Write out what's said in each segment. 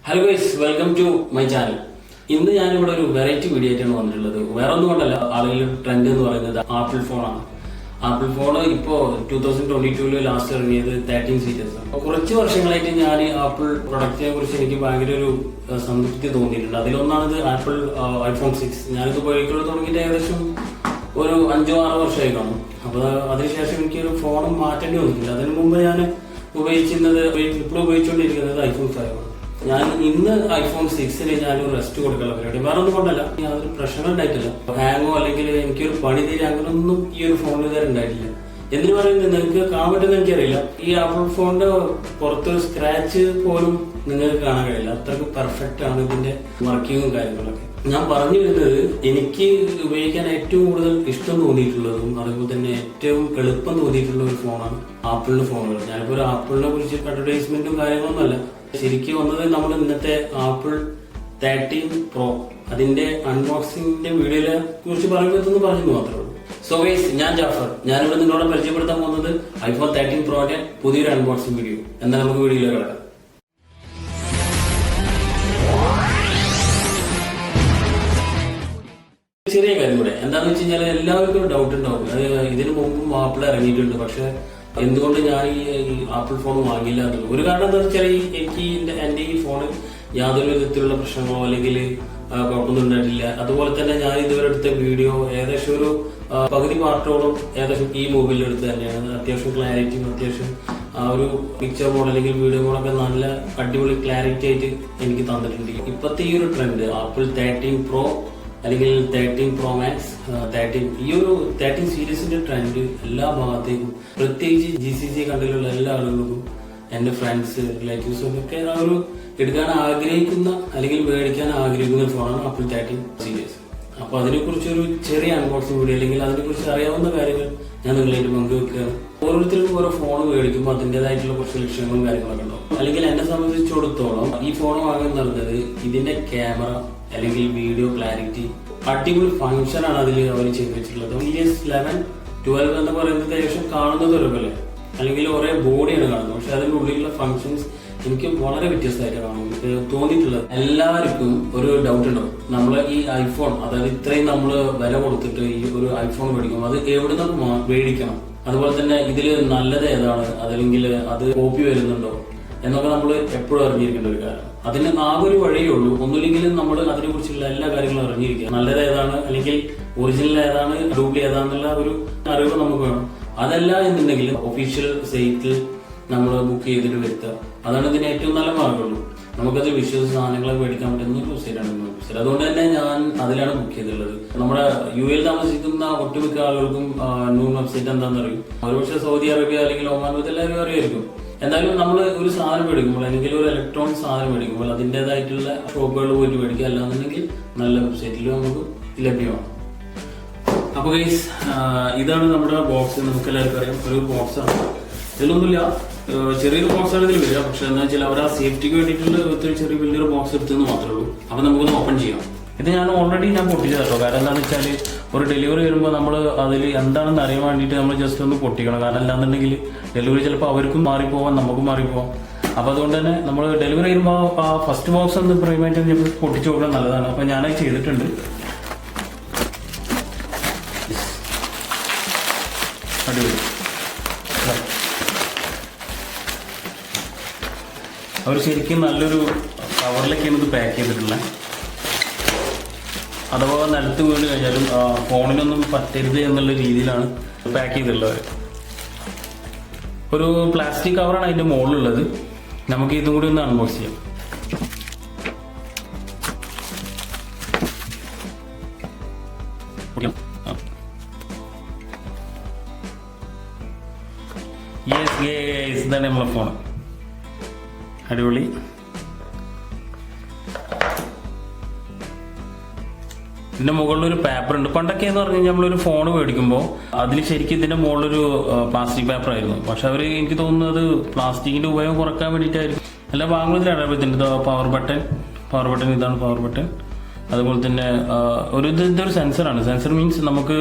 Hello guys, welcome to my channel. ഇന്ന് ഞാനിവിടെ ഒരു വെറൈറ്റി വീഡിയോ ആയിട്ടാണ് വന്നിട്ടുള്ളത്. വേറെ ഒന്നും കൊണ്ടല്ല, ആളുകളുടെ ട്രെൻഡ് എന്ന് പറയുന്നത് ആപ്പിൾ ഫോണാണ്. ആപ്പിൾ ഫോൺ ഇപ്പോൾ 2022 ലാസ്റ്റ് ഇറങ്ങിയത് 13 സീരീസ് ആണ്. കുറച്ച് വർഷങ്ങളായിട്ട് ഞാൻ ആപ്പിൾ പ്രൊഡക്റ്റിനെ കുറിച്ച് എനിക്ക് ഭയങ്കര ഒരു സംതൃപ്തി തോന്നിയിട്ടുണ്ട്. അതിലൊന്നാണിത് ആപ്പിൾ ഐഫോൺ 6. ഞാനിത് ഉപയോഗിക്കുന്നത് തുടങ്ങിയിട്ട് ഏകദേശം ഒരു 5-6 വർഷമായി കാണും. അപ്പോൾ അതിനുശേഷം എനിക്കൊരു ഫോൺ മാറ്റേണ്ടി വന്നിട്ടില്ല. അതിനു മുമ്പ് ഞാൻ ഇപ്പോൾ ഉപയോഗിച്ചുകൊണ്ടിരിക്കുന്നത് ഐഫോൺ 5 ആണ്. ഞാൻ ഇന്ന് ഐഫോൺ 6 ഞാനൊരു റെസ്റ്റ് കൊടുക്കാനുള്ള പരിപാടി. വേറെ ഒന്നും കൊണ്ടല്ല, യാതൊരു പ്രശ്നം ഉണ്ടായിട്ടില്ല. ഹാങ്ങോ അല്ലെങ്കിൽ എനിക്കൊരു പണി തീരെ അങ്ങനൊന്നും ഈ ഒരു ഫോണിൽ ഇതുവരെ ഉണ്ടായിട്ടില്ല. എന്തിനു പറയുന്നത് നിങ്ങൾക്ക് കാണാൻ പറ്റുന്ന എനിക്കറിയില്ല. ഈ ആപ്പിൾ ഫോണിന്റെ പുറത്തൊരു സ്ക്രാച്ച് പോലും നിങ്ങൾക്ക് കാണാൻ കഴിയില്ല. അത്രയ്ക്ക് പെർഫെക്റ്റ് ആണ് ഇതിന്റെ വർക്കിങ്ങും കാര്യങ്ങളൊക്കെ. ഞാൻ പറഞ്ഞു വരുന്നത്, എനിക്ക് ഉപയോഗിക്കാൻ ഏറ്റവും കൂടുതൽ ഇഷ്ടം തോന്നിയിട്ടുള്ളതും അതുപോലെ തന്നെ ഏറ്റവും എളുപ്പം തോന്നിയിട്ടുള്ള ഒരു ഫോണാണ് ആപ്പിളിന്റെ ഫോണുകൾ. ഞാനിപ്പോ ഒരു ആപ്പിളിനെ കുറിച്ച് അഡ്വർടൈസ്മെന്റും കാര്യങ്ങളൊന്നും അല്ല. ശരിക്കും വന്നത് നമ്മൾ ഇന്നത്തെ ആപ്പിൾ 13 Pro അതിന്റെ അൺബോക്സിംഗിന്റെ വീഡിയോയെ കുറിച്ച് പറയുമ്പോൾ പറഞ്ഞു മാത്രമേ ഉള്ളൂ. സോ ഗൈസ്, ഞാൻ ജാഫർ. ഞാനിവിടെ നിങ്ങളോട് പരിചയപ്പെടുത്താൻ പോകുന്നത് ഐഫോൺ 13 Proയുടെ പുതിയൊരു അൺബോക്സിംഗ് വീഡിയോ. എന്നാൽ നമുക്ക് വീഡിയോയിലേക്ക് കിടക്കാം. ചെറിയ കാര്യം കൂടെ എന്താണെന്ന് വെച്ച് കഴിഞ്ഞാൽ എല്ലാവർക്കും ഒരു ഡൗട്ട് ഉണ്ടാവും. ഇതിനു മുമ്പും ആപ്പിൾ ഇറങ്ങിയിട്ടുണ്ട്, പക്ഷെ എന്തുകൊണ്ട് ഞാൻ ഈ ആപ്പിൾ ഫോൺ വാങ്ങിയില്ല എന്നുള്ളത്. ഒരു കാരണം എന്താ വെച്ചാൽ എനിക്ക് എന്റെ ഈ ഫോണിൽ യാതൊരു വിധത്തിലുള്ള പ്രശ്നങ്ങളോ അല്ലെങ്കിൽ കുഴപ്പമൊന്നും ഉണ്ടായിട്ടില്ല. അതുപോലെ തന്നെ ഞാൻ ഇതുവരെ എടുത്ത വീഡിയോ ഏകദേശം ഒരു പകുതി പാർട്ടോളം ഏകദേശം ഈ മൊബൈലിൽ എടുത്ത് തന്നെയാണ്. അത്യാവശ്യം ക്ലാരിറ്റിയും അത്യാവശ്യം ആ ഒരു പിക്ചർ മോഡ് അല്ലെങ്കിൽ വീഡിയോ മോഡൊക്കെ നല്ല അടിപൊളി ക്ലാരിറ്റി ആയിട്ട് എനിക്ക് തന്നിട്ടുണ്ട്. ഇപ്പോഴത്തെ ഈ ഒരു ട്രെൻഡ് ആപ്പിൾ 13 Pro അല്ലെങ്കിൽ 13 Pro Max 13 ഈ ഒരു 13 സീരീസിന്റെ ട്രെൻഡ് എല്ലാ ഭാഗത്തേക്കും, പ്രത്യേകിച്ച് GCC കൺട്രിയിലുള്ള എല്ലാ ആളുകൾക്കും, എന്റെ ഫ്രണ്ട്സ് റിലേറ്റീവ്സും ഒക്കെ ആ ഒരു എടുക്കാൻ ആഗ്രഹിക്കുന്ന അല്ലെങ്കിൽ മേടിക്കാൻ ആഗ്രഹിക്കുന്ന ഒരു ഫോണാണ് ആപ്പിൾ 13 സീരീസ്. അപ്പൊ അതിനെക്കുറിച്ച് ഒരു ചെറിയ അൺബോക്സിംഗ് വീഡിയോ അല്ലെങ്കിൽ അതിനെക്കുറിച്ച് അറിയാവുന്ന കാര്യങ്ങൾ ഞാൻ നിങ്ങളായിട്ട് പങ്കുവെക്കുകയാണ്. ഓരോരുത്തർക്കും ഓരോ ഫോൺ മേടിക്കുമ്പോൾ അതിൻ്റെതായിട്ടുള്ള കുറച്ച് ലക്ഷ്യങ്ങളും കാര്യങ്ങളൊക്കെ ഉണ്ടാവും. അല്ലെങ്കിൽ എന്നെ സംബന്ധിച്ചിടത്തോളം ഈ ഫോൺ വാങ്ങാൻ നടന്നത് ഇതിന്റെ ക്യാമറ അല്ലെങ്കിൽ വീഡിയോ ക്ലാരിറ്റി, അടിപൊളി ഫംഗ്ഷൻ ആണ് അതിൽ അവർ ചെയ്തു വെച്ചിട്ടുള്ളത്. സീരീസ് 11, 12 എന്ന് പറയുന്നത് ഏകദേശം കാണുന്നത് ഒരുപോലെ അല്ലെങ്കിൽ ഒരേ ബോഡിയാണ് കാണുന്നത്, പക്ഷെ അതിന്റെ ഉള്ളിലുള്ള ഫംഗ്ഷൻസ് എനിക്ക് വളരെ വ്യത്യസ്തമായിട്ട് കാണുന്നു തോന്നിയിട്ടുള്ളത്. എല്ലാവർക്കും ഒരു ഡൗട്ട് ഉണ്ടാവും, നമ്മൾ ഈ ഐഫോൺ, അതായത് ഇത്രയും നമ്മൾ വില കൊടുത്തിട്ട് ഈ ഒരു ഐഫോൺ മേടിക്കും, അത് എവിടെ നിന്ന് മേടിക്കണം, അതുപോലെ തന്നെ ഇതിൽ നല്ലത് ഏതാണ്, അതല്ലെങ്കിൽ അത് കോപ്പി വരുന്നുണ്ടോ എന്നൊക്കെ നമ്മൾ എപ്പോഴും അറിഞ്ഞിരിക്കേണ്ട ഒരു കാര്യം. അതിന് ആകെ ഒരു വഴിയേ ഉള്ളൂ. ഒന്നുമില്ലെങ്കിലും നമ്മൾ അതിനെ കുറിച്ചുള്ള എല്ലാ കാര്യങ്ങളും അറിഞ്ഞിരിക്കുക. നല്ലത് ഏതാണ് അല്ലെങ്കിൽ ഒറിജിനൽ ഏതാണ് ഡ്യൂപ്ലി ഏതാണെന്നുള്ള ഒരു അറിവ് നമുക്ക് വേണം. അതല്ല എന്നുണ്ടെങ്കിൽ ഒഫീഷ്യൽ സൈറ്റിൽ നമ്മൾ ബുക്ക് ചെയ്തിട്ട് വരുത്തുക. അതാണ് ഇതിന് ഏറ്റവും നല്ല മാർഗമുള്ളൂ. നമുക്കത് വിശ്വസിച്ച് സാധനങ്ങളെ മേടിക്കാൻ പറ്റുന്ന ഒരു വെബ്സൈറ്റാണ് വെബ്സൈറ്റ്. അതുകൊണ്ട് തന്നെ ഞാൻ അതിലാണ് ബുക്ക് ചെയ്തിട്ടുള്ളത്. നമ്മുടെ UAE താമസിക്കുന്ന ഒട്ടുമിക്ക ആളുകൾക്കും വെബ്സൈറ്റ് എന്താണെന്ന് അറിയും. ഒരുപക്ഷെ സൗദി അറേബ്യ അല്ലെങ്കിൽ ഒമാൻ എല്ലാവരും അറിയായിരിക്കും. എന്തായാലും നമ്മൾ ഒരു സാധനം മേടിക്കുമ്പോൾ അല്ലെങ്കിൽ ഒരു ഇലക്ട്രോണിക് സാധനം മേടിക്കുമ്പോൾ അതിൻ്റെതായിട്ടുള്ള ഷോപ്പുകളിൽ പോയിട്ട് മേടിക്കുക. അല്ലാന്നുണ്ടെങ്കിൽ നല്ല വെബ്സൈറ്റിൽ നമുക്ക് ലഭ്യമാണ്. അപ്പോൾ ഗൈസ്, ഇതാണ് നമ്മുടെ ബോക്സ്. നമുക്ക് എല്ലാവർക്കും അറിയാം, ഒരു ബോക്സാണ്. ഇതിലൊന്നുമില്ല, ചെറിയൊരു ബോക്സാണ് ഇതിൽ വരിക. പക്ഷെ എന്താ വെച്ചാൽ അവർ ആ സേഫ്റ്റിക്ക് വേണ്ടിയിട്ടുള്ള ഒത്തിരി ചെറിയ വലിയൊരു ബോക്സ് എടുത്തെന്ന് മാത്രമേ ഉള്ളൂ. അപ്പോൾ നമുക്കൊന്ന് ഓപ്പൺ ചെയ്യാം. ഇത് ഞാൻ ഓൾറെഡി പൊട്ടിച്ചത് കേട്ടോ. കാരണം എന്താണെന്ന് വെച്ചാൽ ഒരു ഡെലിവറി വരുമ്പോൾ നമ്മൾ അതിൽ എന്താണെന്ന് അറിയാൻ വേണ്ടിയിട്ട് നമ്മൾ ജസ്റ്റ് ഒന്ന് പൊട്ടിക്കണം. കാരണം അല്ലാന്നുണ്ടെങ്കിൽ ഡെലിവറി ചിലപ്പോൾ അവർക്കും മാറിപ്പോവാം, നമുക്കും മാറിപ്പോവാം. അപ്പോൾ അതുകൊണ്ട് തന്നെ നമ്മൾ ഡെലിവറി ചെയ്യുമ്പോൾ ആ ഫസ്റ്റ് ബോക്സ് ഒന്ന് പ്രൈമായിട്ട് പൊട്ടിച്ചു കൊടുക്കാൻ നല്ലതാണ്. അപ്പോൾ ഞാനത് ചെയ്തിട്ടുണ്ട്. അടിപൊളി. അവർ ശരിക്കും നല്ലൊരു കവറിലൊക്കെയാണ് ഇത് പാക്ക് ചെയ്തിട്ടുള്ളത്. അഥവാ നിലത്ത് വീണ് കഴിഞ്ഞാലും ഫോണിനൊന്നും പറ്റരുത് എന്നുള്ള രീതിയിലാണ് പാക്ക് ചെയ്തിട്ടുള്ളത്. ഒരു പ്ലാസ്റ്റിക് കവറാണ് അതിൻ്റെ മുകളിലുള്ളത്. നമുക്ക് ഇതും കൂടി ഒന്ന് അൺബോക്സ് ചെയ്യാം. യെസ്, ഇതാണ് നമ്മളെ ഫോൺ. അടിപൊളി. ഇതിന്റെ മുകളിലൊരു പേപ്പർ ഉണ്ട്. പണ്ടൊക്കെ എന്ന് പറഞ്ഞു കഴിഞ്ഞാൽ നമ്മളൊരു ഫോൺ മേടിക്കുമ്പോൾ അതിൽ ശരിക്കും ഇതിന്റെ മുകളിലൊരു പ്ലാസ്റ്റിക് പേപ്പർ ആയിരുന്നു. പക്ഷെ അവർ എനിക്ക് തോന്നുന്നത് പ്ലാസ്റ്റിക്കിന്റെ ഉപയോഗം കുറക്കാൻ വേണ്ടിയിട്ടായിരിക്കും. എല്ലാ ഭാഗങ്ങളിലാണ് ഇതിന്റെ പവർ ബട്ടൺ. ഇതാണ് പവർ ബട്ടൺ. അതുപോലെ തന്നെ ഇതൊരു സെൻസറാണ്. സെൻസർ മീൻസ് നമുക്ക്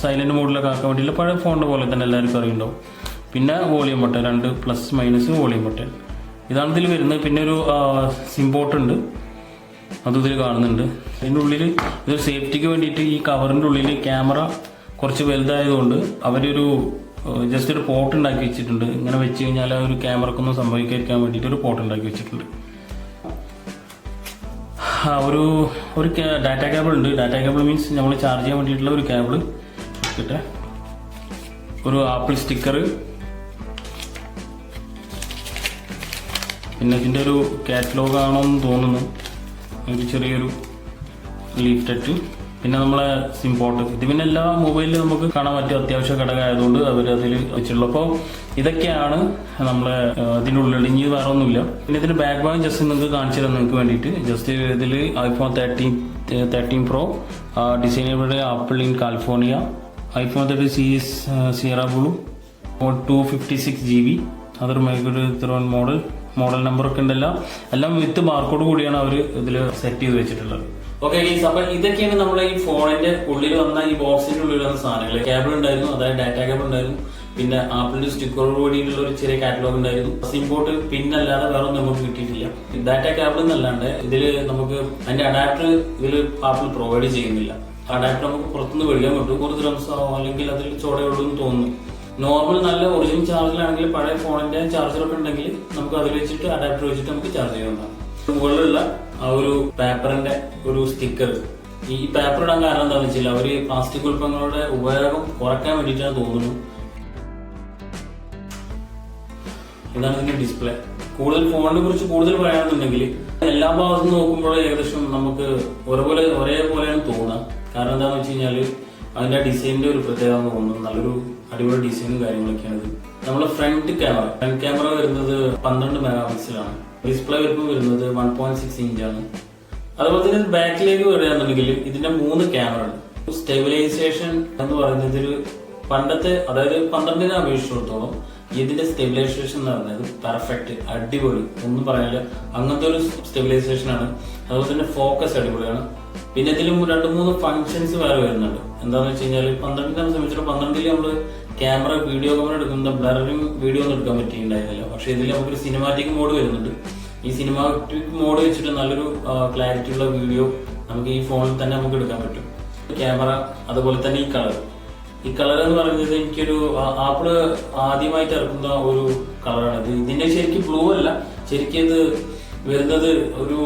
സൈലന്റ് മോഡിലൊക്കെ ആക്കാൻ വേണ്ടിയില്ല. പഴയ ഫോണിന്റെ പോലെ തന്നെ എല്ലാവർക്കും അറിയുണ്ടാവും. പിന്നെ volume button, 2 plus minus volume button. ഇതാണ് ഇതിൽ വരുന്നത്. പിന്നെ ഒരു സിം പോർട്ട് ഉണ്ട്, അതും ഇതിൽ കാണുന്നുണ്ട്. അതിൻ്റെ ഉള്ളിൽ ഇതൊരു സേഫ്റ്റിക്ക് വേണ്ടിയിട്ട് ഈ കവറിൻ്റെ ഉള്ളിൽ ക്യാമറ കുറച്ച് വലുതായതുകൊണ്ട് അവരൊരു ജസ്റ്റ് ഒരു പോർട്ട് ഉണ്ടാക്കി വെച്ചിട്ടുണ്ട്. ഇങ്ങനെ വെച്ച് കഴിഞ്ഞാൽ ആ ഒരു ക്യാമറക്കൊന്നും സംഭവിക്കാതിരിക്കാൻ വേണ്ടിയിട്ട് ഒരു പോർട്ട് ഉണ്ടാക്കി വെച്ചിട്ടുണ്ട്. ഒരു ഡാറ്റ കേബിൾ ഉണ്ട്. ഡാറ്റ കേബിൾ മീൻസ് നമ്മൾ ചാർജ് ചെയ്യാൻ വേണ്ടിയിട്ടുള്ള ഒരു കേബിൾ കിട്ടെ. ഒരു ആപ്പിൾ സ്റ്റിക്കർ, പിന്നെ ഇതിൻ്റെ ഒരു കാറ്റലോഗ് ആണോന്ന് തോന്നുന്നു, ഒരു ചെറിയൊരു ലീഫ്ലെറ്റ്, പിന്നെ നമ്മളെ സിം പോർട്ട്. ഇത് പിന്നെ എല്ലാ മൊബൈലിലും നമുക്ക് കാണാൻ പറ്റിയ അത്യാവശ്യ ഘടകമായതുകൊണ്ട് അവർ അതിൽ വെച്ചുള്ളൂ. അപ്പോൾ ഇതൊക്കെയാണ് നമ്മളെ ഇതിൻ്റെ ഉള്ളിൽ. ഇനി വേറെ ഒന്നുമില്ല. പിന്നെ ഇതിൻ്റെ ബാക്ക് ഭാഗം ജസ്റ്റ് നിങ്ങൾക്ക് കാണിച്ചു തരാം നിങ്ങൾക്ക് വേണ്ടിയിട്ട്. ജസ്റ്റ് ഇതിൽ iPhone 13 Pro designed by Apple in California, iPhone 30 series Sierra Blue 256 GB, അതൊരു മൈക്രോ മോഡൽ നമ്പറൊക്കെ ഉണ്ടല്ലോ. എല്ലാം വിത്ത് ബാർകോഡ് കൂടിയാണ് അവർ ഇതിൽ സെറ്റ് ചെയ്ത് വെച്ചിട്ടുള്ളത്. ഓക്കെ ഗൈസ്, അപ്പൊ ഇതൊക്കെയാണ് നമ്മുടെ ഈ ഫോണിന്റെ ഉള്ളിൽ വന്ന ഈ ബോക്സിന്റെ ഉള്ളിൽ വന്ന സാധനങ്ങൾ. കേബിൾ ഉണ്ടായിരുന്നു, അതായത് ഡാറ്റ കേബിൾ ഉണ്ടായിരുന്നു, പിന്നെ ആപ്പിളിന്റെ സ്റ്റിക്കറോട് കൂടിയിട്ടുള്ള ഒരു ചെറിയ കാറ്റലോഗ് ഉണ്ടായിരുന്നു. സിം പോർട്ട് പിന്നല്ലാതെ വേറെ ഒന്നും നമുക്ക് കിട്ടിയിട്ടില്ല. ഡാറ്റ കേബിൾ എന്നല്ലാണ്ട് ഇതിൽ നമുക്ക് അതിന്റെ അഡാപ്റ്റർ ഇതിൽ ആപ്പിൾ പ്രൊവൈഡ് ചെയ്യുന്നില്ല. അഡാപ്റ്റർ നമുക്ക് പുറത്തുനിന്ന് മേടിക്കാൻ പറ്റും. കുറച്ച് റംസോ അല്ലെങ്കിൽ അതിൽ ചോടയുള്ളൂ എന്ന് തോന്നുന്നു. നോർമൽ നല്ല ഒറിജിനൽ ചാർജിലാണെങ്കിൽ പഴയ ഫോണിന്റെ ചാർജറൊക്കെ ഉണ്ടെങ്കിൽ നമുക്ക് അതിൽ വെച്ചിട്ട് അഡാപ്റ്റർ വെച്ചിട്ട് നമുക്ക് ചാർജ് ചെയ്യാവുന്നതാണ്. മുകളിലുള്ള ആ ഒരു പേപ്പറിന്റെ ഒരു സ്റ്റിക്കർ, ഈ പേപ്പർ ഇടാൻ കാരണം എന്താണെന്ന് വെച്ചാൽ അവര് പ്ലാസ്റ്റിക് ഉൽപ്പന്നങ്ങളുടെ ഉപയോഗം കുറയ്ക്കാൻ വേണ്ടിയിട്ടാണ് തോന്നുന്നു. ഇതാണ് ഇതിന്റെ ഡിസ്പ്ലേ. കൂടുതൽ ഫോണിനെ കുറിച്ച് കൂടുതൽ പറയുകയാണെന്നുണ്ടെങ്കിൽ എല്ലാ ഭാഗത്തും നോക്കുമ്പോൾ ഏകദേശം നമുക്ക് ഒരേപോലെയാണ് തോന്നുക. കാരണം എന്താണെന്ന് വെച്ച് കഴിഞ്ഞാൽ അതിന്റെ ഡിസൈനിന്റെ ഒരു പ്രത്യേകത തോന്നുന്നു. നല്ലൊരു അടിപൊളി ഡിസൈനും കാര്യങ്ങളൊക്കെയാണ് ഇത്. നമ്മുടെ ഫ്രണ്ട് ക്യാമറ വരുന്നത് 12 മെഗാപിക്സലാണ്. ഡിസ്പ്ലേ വരുന്നത് 1.6 ഇഞ്ചാണ്. അതുപോലെ തന്നെ ബാക്കിലേക്ക് വരികയാണെന്നുണ്ടെങ്കിൽ ഇതിന്റെ 3 ക്യാമറ ഉണ്ട്. സ്റ്റെബിലൈസേഷൻ എന്ന് പറയുന്നത് പണ്ടത്തെ, അതായത് 12-നെ അപേക്ഷിച്ചിടത്തോളം ഇതിന്റെ സ്റ്റെബിലൈസേഷൻ എന്ന് പറയുന്നത് പെർഫെക്റ്റ്, അടിപൊളി, ഒന്നും പറയാനില്ല. അങ്ങനത്തെ ഒരു സ്റ്റെബിലൈസേഷൻ ആണ്. അതുപോലെ തന്നെ ഫോക്കസ് അടിപൊളിയാണ്. പിന്നെ ഇതിലും 2-3 ഫങ്ഷൻസ് വേറെ വരുന്നുണ്ട്. എന്താണെന്ന് വെച്ച് കഴിഞ്ഞാൽ 12-നെ സംബന്ധിച്ചിടത്തോളം 12-ൽ നമ്മൾ വീഡിയോ ക്യാമറ എടുക്കുന്ന ബ്ലറിംഗ് വീഡിയോ ഒന്നും എടുക്കാൻ പറ്റിയിട്ടുണ്ടായിരുന്നില്ല. പക്ഷെ ഇതിൽ നമുക്കൊരു സിനിമാറ്റിക് മോഡ് വരുന്നുണ്ട്. ഈ സിനിമാറ്റിക് മോഡ് വെച്ചിട്ട് നല്ലൊരു ക്ലാരിറ്റി ഉള്ള വീഡിയോ നമുക്ക് ഈ ഫോണിൽ തന്നെ നമുക്ക് എടുക്കാൻ പറ്റും. ക്യാമറ, അതുപോലെ തന്നെ ഈ കളർ എന്ന് പറയുന്നത് എനിക്കൊരു ആപ്പിള് ആദ്യമായിട്ട് ഇറക്കുന്ന ഒരു കളറാണ്. ഇതിന്റെ ശരിക്കും ബ്ലൂ അല്ല, ശരിക്കും ഇത് വരുന്നത് ഒരു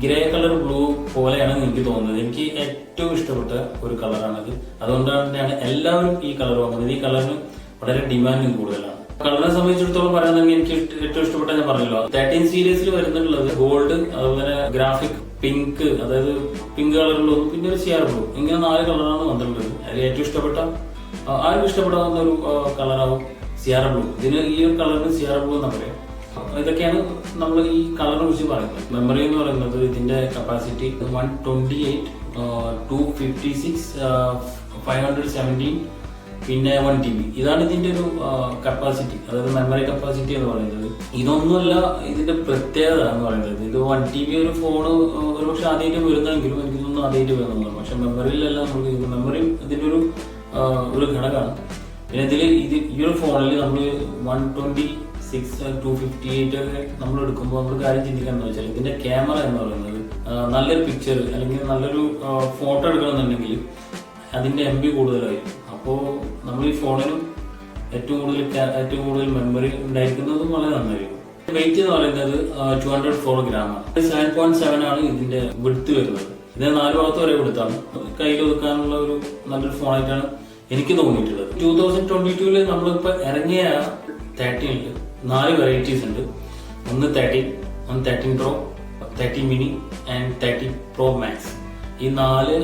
ഗ്രേ കളർ ബ്ലൂ പോലെയാണ് എനിക്ക് തോന്നുന്നത്. എനിക്ക് ഏറ്റവും ഇഷ്ടപ്പെട്ട ഒരു കളറാണത്. അതുകൊണ്ടാണ് തന്നെയാണ് എല്ലാവരും ഈ കളർ വാങ്ങുന്നത്. ഈ കളറിന് വളരെ ഡിമാൻഡും കൂടുതലാണ്. കളറിനെ സംബന്ധിച്ചിടത്തോളം പറയുകയാണെങ്കിൽ എനിക്ക് ഏറ്റവും ഇഷ്ടപ്പെട്ട, ഞാൻ പറഞ്ഞല്ലോ, 13 സീരീസിൽ വരുന്നുള്ളത് ഗോൾഡ്, അതുപോലെ ഗ്രാഫിക് പിങ്ക്, അതായത് പിങ്ക് കളറിലും, പിന്നെ ഒരു സിയാർ ബ്ലൂ, ഇങ്ങനെ 4 കളറാണ് വന്നിട്ടുള്ളത്. അതിൽ ഏറ്റവും ഇഷ്ടപ്പെട്ട, ആർക്കും ഇഷ്ടപ്പെടാവുന്ന ഒരു കളറാവും സിയാർ ബ്ലൂ. ഇതിന് ഈ ഒരു കളറിന് സിയാർ ബ്ലൂ എന്നാ പറയാം. ഇതൊക്കെയാണ് നമ്മൾ ഈ കളറിനെ കുറിച്ച് പറയുന്നത്. മെമ്മറി എന്ന് പറയുന്നത് ഇതിന്റെ കപ്പാസിറ്റി 128, 256, 517, പിന്നെ 1 TB. ഇതാണ് ഇതിന്റെ ഒരു കപ്പാസിറ്റി, അതായത് മെമ്മറി കപ്പാസിറ്റി എന്ന് പറയുന്നത്. ഇതൊന്നുമല്ല ഇതിന്റെ പ്രത്യേകത എന്ന് പറയുന്നത്. ഇത് 1 TB ഒരു ഫോണ് ഒരു പക്ഷെ ആദ്യമായിട്ട് വരുന്നെങ്കിലും എനിക്ക് തോന്നുന്നു ആദ്യമായിട്ട് വരുന്നതാണ്. പക്ഷെ മെമ്മറിയിലെല്ലാം നമുക്ക് മെമ്മറി ഇതിന്റെ ഒരു ഘടകമാണ്. പിന്നെ ഈ ഒരു ഫോണിൽ നമ്മൾ 126, 258 ഒക്കെ നമ്മൾ എടുക്കുമ്പോൾ നമ്മൾ കാര്യം ചിന്തിക്കാന്ന് വെച്ചാൽ ഇതിന്റെ ക്യാമറ എന്ന് പറയുന്നത് നല്ലൊരു പിക്ചർ അല്ലെങ്കിൽ നല്ലൊരു ഫോട്ടോ എടുക്കണമെന്നുണ്ടെങ്കിൽ അതിന്റെ MB കൂടുതലായിരിക്കും. അപ്പോൾ നമ്മൾ ഈ ഫോണിനും ഏറ്റവും കൂടുതൽ മെമ്മറി ഉണ്ടായിരിക്കുന്നതും വളരെ നന്നായിരിക്കും. വെയിറ്റ് എന്ന് പറയുന്നത് 204 ഗ്രാമാണ്. 7.7 ആണ് ഇതിന്റെ വിഡ്ത്ത് വരുന്നത്. ഇതിന് 4 ഭാഗത്ത് വരെ വിടുത്താണ്. കയ്യിൽ ഒതുക്കാനുള്ള ഒരു നല്ലൊരു ഫോണായിട്ടാണ് എനിക്ക് തോന്നിയിട്ടുള്ളത്. 2022 നമ്മളിപ്പോ ഇറങ്ങിയ 13 4 വെറൈറ്റീസ് ഉണ്ട്. ഒന്ന് 13, 13 Pro, 13 Mini and 13 Pro Max. ഈ 4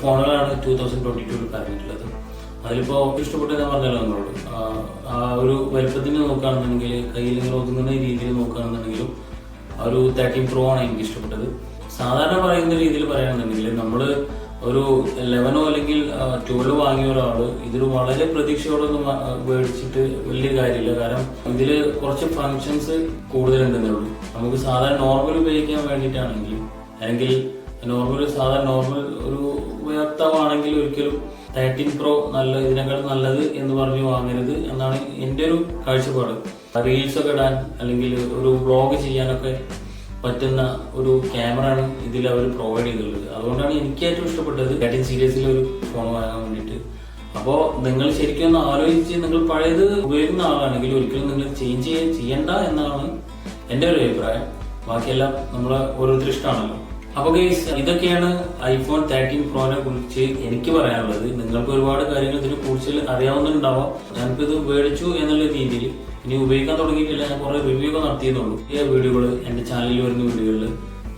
ഫോണുകളാണ് 2022 പറഞ്ഞിട്ടുള്ളത്. അതിലിപ്പോ ഇഷ്ടപ്പെട്ട ഞാൻ പറഞ്ഞല്ലോ നമ്മളോട്, ആ ഒരു വലുപ്പത്തിന് നോക്കുകയാണെന്നുണ്ടെങ്കിൽ, കയ്യിൽ ഇങ്ങനെ ഒതുങ്ങുന്ന രീതിയിൽ നോക്കുകയാണെന്നുണ്ടെങ്കിലും ആ ഒരു 13 Pro ആണ് എനിക്ക് ഇഷ്ടപ്പെട്ടത്. സാധാരണ പറയുന്ന രീതിയിൽ പറയുകയാണെന്നുണ്ടെങ്കിൽ നമ്മൾ ഒരു 11 അല്ലെങ്കിൽ 12 വാങ്ങിയ ഒരാള് ഇതിൽ വളരെ പ്രതീക്ഷയോടൊന്നും മേടിച്ചിട്ട് വലിയ കാര്യമില്ല. കാരണം ഇതിൽ കുറച്ച് ഫങ്ഷൻസ് കൂടുതലുണ്ടെന്നേ ഉള്ളൂ. നമുക്ക് സാധാരണ നോർമൽ ഉപയോഗിക്കാൻ വേണ്ടിയിട്ടാണെങ്കിൽ, അല്ലെങ്കിൽ നോർമൽ ഒരു ഉപയോക്താവാണെങ്കിൽ ഒരിക്കലും 13 Pro ഇതിനേക്കാൾ നല്ലത് എന്ന് പറഞ്ഞ് വാങ്ങരുത് എന്നാണ് എൻ്റെ ഒരു കാഴ്ചപ്പാട്. റീൽസ് ഒക്കെ ഇടാൻ അല്ലെങ്കിൽ ഒരു വ്ളോഗ് ചെയ്യാനൊക്കെ പറ്റുന്ന ഒരു ക്യാമറയാണ് ഇതിൽ അവർ പ്രൊവൈഡ് ചെയ്തിട്ടുള്ളത്. അതുകൊണ്ടാണ് എനിക്ക് ഏറ്റവും ഇഷ്ടപ്പെട്ടത് 13 സീരീസിൽ ഒരു ഫോൺ വാങ്ങാൻ വേണ്ടിയിട്ട്. അപ്പോൾ നിങ്ങൾ ശരിക്കും ഒന്ന് ആലോചിച്ച്, നിങ്ങൾ പഴയത് ഉപയോഗിക്കുന്ന ആളാണെങ്കിൽ ഒരിക്കലും നിങ്ങൾ ചേഞ്ച് ചെയ്യണ്ട എന്നാണ് എൻ്റെ ഒരു അഭിപ്രായം. ബാക്കിയെല്ലാം നമ്മളെ ഓരോരുത്തർ ഇഷ്ടമാണല്ലോ. അപ്പോൾ ഗൈസ്, ഇതൊക്കെയാണ് iPhone 13 Proനെ കുറിച്ച് എനിക്ക് പറയാനുള്ളത്. നിങ്ങൾക്ക് ഒരുപാട് കാര്യങ്ങൾ ഇതിനെ കുറിച്ച് അറിയാവുന്നുണ്ടാവാം. ഞാനിപ്പോൾ ഇത് മേടിച്ചു എന്നുള്ള രീതിയിൽ ഇനി ഉപയോഗിക്കാൻ തുടങ്ങിയിട്ടില്ല. ഞാൻ കുറെ റിവ്യൂ ഒക്കെ നടത്തിയെന്നുള്ളൂ. ഈ വീഡിയോകൾ എൻ്റെ ചാനലിൽ വരുന്ന വീഡിയോകളിൽ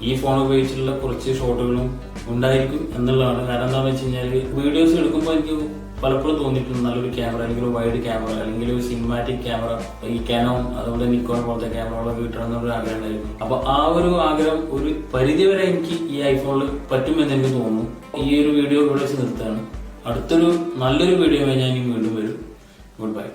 ഈ ഫോൺ ഉപയോഗിച്ചിട്ടുള്ള കുറച്ച് ഷോട്ടുകളും ഉണ്ടായിരിക്കും എന്നുള്ളതാണ്. കാരണം എന്താണെന്ന് വെച്ച് കഴിഞ്ഞാൽ വീഡിയോസ് എടുക്കുമ്പോൾ എനിക്ക് പലപ്പോഴും തോന്നിയിട്ടുണ്ട് നല്ലൊരു ക്യാമറ, അല്ലെങ്കിൽ ഒരു വൈഡ് ക്യാമറ, അല്ലെങ്കിൽ ഒരു സിനിമാറ്റിക് ക്യാമറ, ഈ കാനോൺ അതുപോലെ നിക്കോൺ പോലത്തെ ക്യാമറകളൊക്കെ കിട്ടണം എന്നൊരു ആഗ്രഹം ഉണ്ടായിരുന്നു. അപ്പൊ ആ ഒരു ആഗ്രഹം ഒരു പരിധി വരെ എനിക്ക് ഈ ഐഫോണിൽ പറ്റുമെന്ന് എനിക്ക് തോന്നുന്നു. ഈ ഒരു വീഡിയോ ഇവിടെ വെച്ച് നിർത്തുകയാണ്. അടുത്തൊരു നല്ലൊരു വീഡിയോ ഞാൻ ഇനി വീണ്ടും വരും. Good bye.